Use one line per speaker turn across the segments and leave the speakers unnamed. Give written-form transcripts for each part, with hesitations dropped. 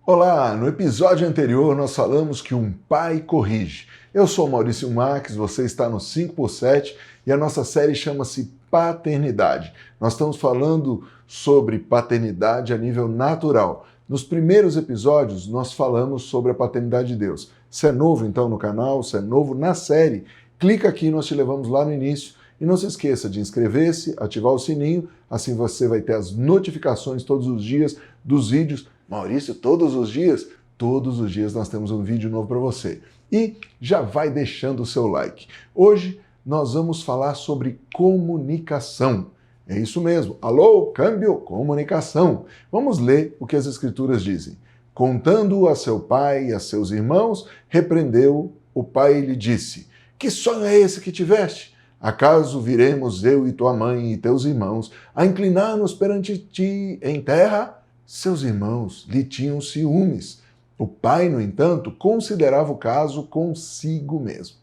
Olá, no episódio anterior nós falamos que um pai corrige. Eu sou Maurício Marques, você está no 5x7 e a nossa série chama-se Paternidade. Nós estamos falando sobre paternidade a nível natural. Nos primeiros episódios nós falamos sobre a paternidade de Deus. Se é novo então no canal, se é novo na série, clica aqui, nós te levamos lá no início. E não se esqueça de inscrever-se, ativar o sininho, assim você vai ter as notificações todos os dias dos vídeos. Maurício, todos os dias? Todos os dias nós temos um vídeo novo para você. E já vai deixando o seu like. Hoje nós vamos falar sobre comunicação. É isso mesmo. Alô, câmbio, comunicação. Vamos ler o que as Escrituras dizem. Contando a seu pai e a seus irmãos, repreendeu o pai e lhe disse: Que sonho é esse que tiveste? Acaso viremos eu e tua mãe e teus irmãos a inclinar-nos perante ti em terra? Seus irmãos lhe tinham ciúmes. O pai, no entanto, considerava o caso consigo mesmo.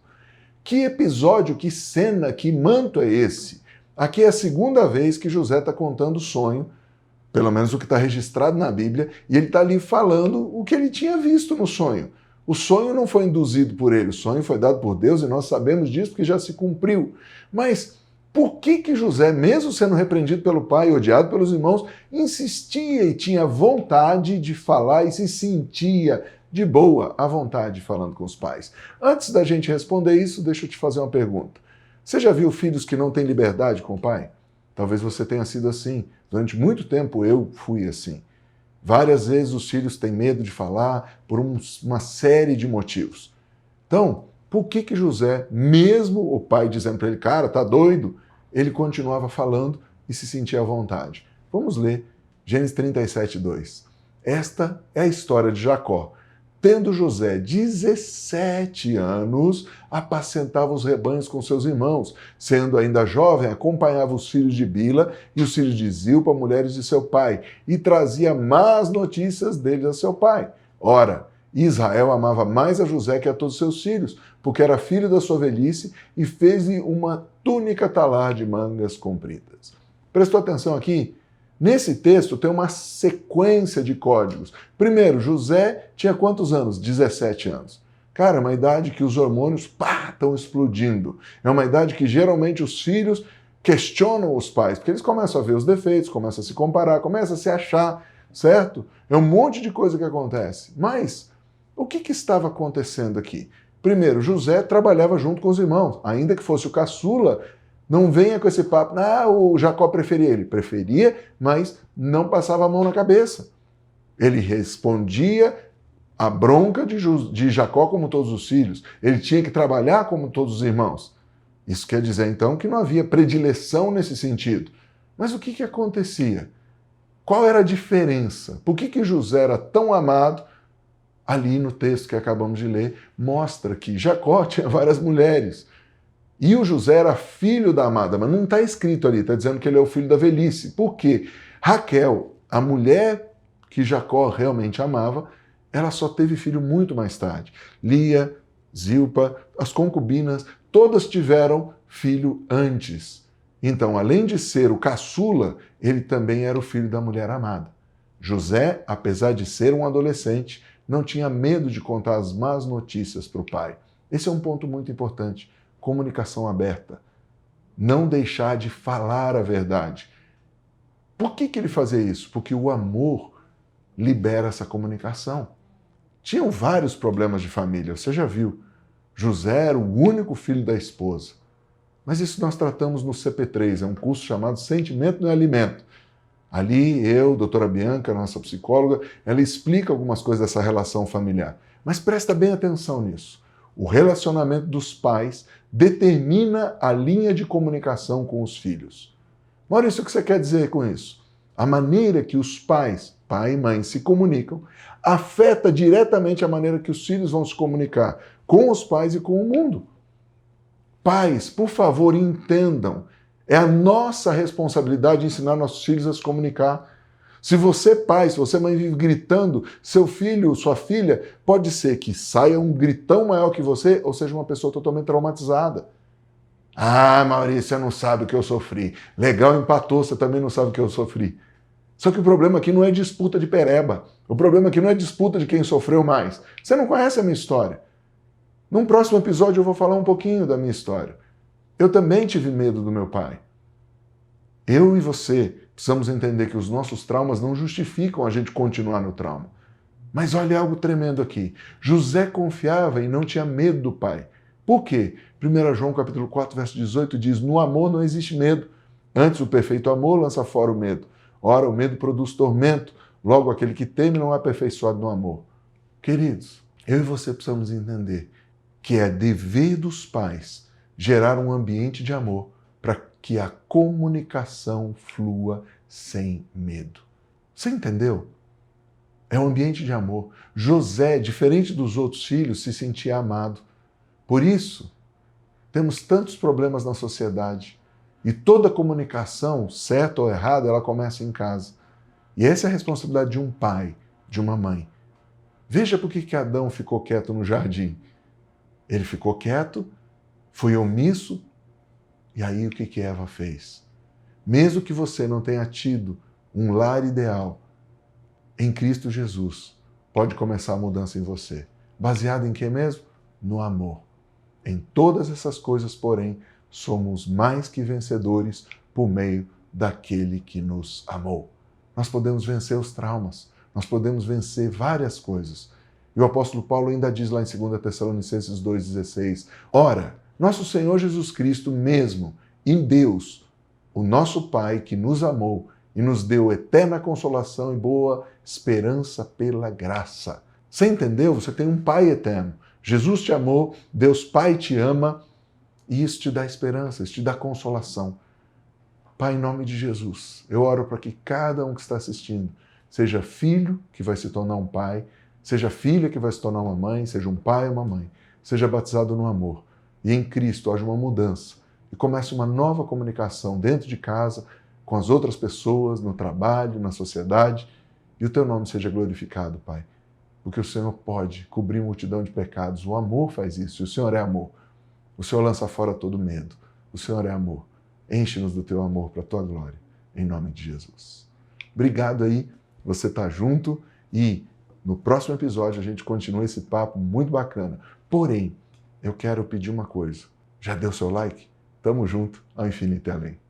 Que episódio, que cena, que manto é esse? Aqui é a segunda vez que José está contando o sonho, pelo menos o que está registrado na Bíblia, e ele está ali falando o que ele tinha visto no sonho. O sonho não foi induzido por ele, o sonho foi dado por Deus e nós sabemos disso porque já se cumpriu. Mas por que José, mesmo sendo repreendido pelo pai e odiado pelos irmãos, insistia e tinha vontade de falar e se sentia de boa à vontade falando com os pais? Antes da gente responder isso, deixa eu te fazer uma pergunta. Você já viu filhos que não têm liberdade com o pai? Talvez você tenha sido assim. Durante muito tempo eu fui assim. Várias vezes os filhos têm medo de falar por uma série de motivos. Então, por que José, mesmo o pai dizendo para ele, cara, tá doido, ele continuava falando e se sentia à vontade? Vamos ler Gênesis 37:2. Esta é a história de Jacó. Tendo José 17 anos, apacentava os rebanhos com seus irmãos. Sendo ainda jovem, acompanhava os filhos de Bila e os filhos de Zilpa, mulheres de seu pai, e trazia más notícias deles a seu pai. Ora, Israel amava mais a José que a todos seus filhos, porque era filho da sua velhice, e fez-lhe uma túnica talar de mangas compridas. Prestou atenção aqui? Nesse texto tem uma sequência de códigos. Primeiro, José tinha quantos anos? 17 anos. Cara, é uma idade que os hormônios estão explodindo. É uma idade que geralmente os filhos questionam os pais, porque eles começam a ver os defeitos, começam a se comparar, começam a se achar, certo? É um monte de coisa que acontece. Mas o que estava acontecendo aqui? Primeiro, José trabalhava junto com os irmãos, ainda que fosse o caçula. Não venha com esse papo, o Jacó preferia ele. Preferia, mas não passava a mão na cabeça. Ele respondia à bronca de Jacó como todos os filhos. Ele tinha que trabalhar como todos os irmãos. Isso quer dizer, então, que não havia predileção nesse sentido. Mas o que acontecia? Qual era a diferença? Por que José era tão amado? Ali no texto que acabamos de ler, mostra que Jacó tinha várias mulheres. E o José era filho da amada, mas não está escrito ali, está dizendo que ele é o filho da velhice. Por quê? Raquel, a mulher que Jacó realmente amava, ela só teve filho muito mais tarde. Lia, Zilpa, as concubinas, todas tiveram filho antes. Então, além de ser o caçula, ele também era o filho da mulher amada. José, apesar de ser um adolescente, não tinha medo de contar as más notícias para o pai. Esse é um ponto muito importante. Comunicação aberta. Não deixar de falar a verdade. Por que ele fazia isso? Porque o amor libera essa comunicação. Tinham vários problemas de família, você já viu. José era o único filho da esposa. Mas isso nós tratamos no CP3, é um curso chamado Sentimento no Alimento. Ali eu, doutora Bianca, nossa psicóloga, ela explica algumas coisas dessa relação familiar. Mas presta bem atenção nisso. O relacionamento dos pais determina a linha de comunicação com os filhos. Maurício, o que você quer dizer com isso? A maneira que os pais, pai e mãe, se comunicam afeta diretamente a maneira que os filhos vão se comunicar com os pais e com o mundo. Pais, por favor, entendam. É a nossa responsabilidade ensinar nossos filhos a se comunicar. Se você, pai, se você, mãe, vive gritando, seu filho, sua filha, pode ser que saia um gritão maior que você ou seja uma pessoa totalmente traumatizada. Ah, Maurício, você não sabe o que eu sofri. Legal, empatou, você também não sabe o que eu sofri. Só que o problema aqui não é disputa de pereba. O problema aqui não é disputa de quem sofreu mais. Você não conhece a minha história. Num próximo episódio eu vou falar um pouquinho da minha história. Eu também tive medo do meu pai. Eu e você precisamos entender que os nossos traumas não justificam a gente continuar no trauma. Mas olha algo tremendo aqui. José confiava e não tinha medo do pai. Por quê? 1 João capítulo 4, verso 18 diz: no amor não existe medo. Antes o perfeito amor lança fora o medo. Ora, o medo produz tormento. Logo, aquele que teme não é aperfeiçoado no amor. Queridos, eu e você precisamos entender que é dever dos pais gerar um ambiente de amor para que a comunicação flua sem medo. Você entendeu? É um ambiente de amor. José, diferente dos outros filhos, se sentia amado. Por isso, temos tantos problemas na sociedade. E toda comunicação, certa ou errada, ela começa em casa. E essa é a responsabilidade de um pai, de uma mãe. Veja por que Adão ficou quieto no jardim. Ele ficou quieto, foi omisso, e aí o que Eva fez? Mesmo que você não tenha tido um lar ideal, em Cristo Jesus, pode começar a mudança em você. Baseado em quê mesmo? No amor. Em todas essas coisas, porém, somos mais que vencedores por meio daquele que nos amou. Nós podemos vencer os traumas, nós podemos vencer várias coisas. E o apóstolo Paulo ainda diz lá em 2 Tessalonicenses 2,16, ora, nosso Senhor Jesus Cristo mesmo, em Deus, o nosso Pai que nos amou e nos deu eterna consolação e boa esperança pela graça. Você entendeu? Você tem um Pai eterno. Jesus te amou, Deus Pai te ama, e isso te dá esperança, isso te dá consolação. Pai, em nome de Jesus, eu oro para que cada um que está assistindo, seja filho que vai se tornar um pai, seja filha que vai se tornar uma mãe, seja um pai ou uma mãe, seja batizado no amor. E em Cristo haja uma mudança e comece uma nova comunicação dentro de casa, com as outras pessoas, no trabalho, na sociedade, e o teu nome seja glorificado, Pai. Porque o Senhor pode cobrir multidão de pecados. O amor faz isso, e o Senhor é amor. O Senhor lança fora todo medo. O Senhor é amor. Enche-nos do teu amor para a tua glória, em nome de Jesus. Obrigado aí, você está junto, e no próximo episódio a gente continua esse papo muito bacana. Porém, eu quero pedir uma coisa. Já deu seu like? Tamo junto ao infinito e além.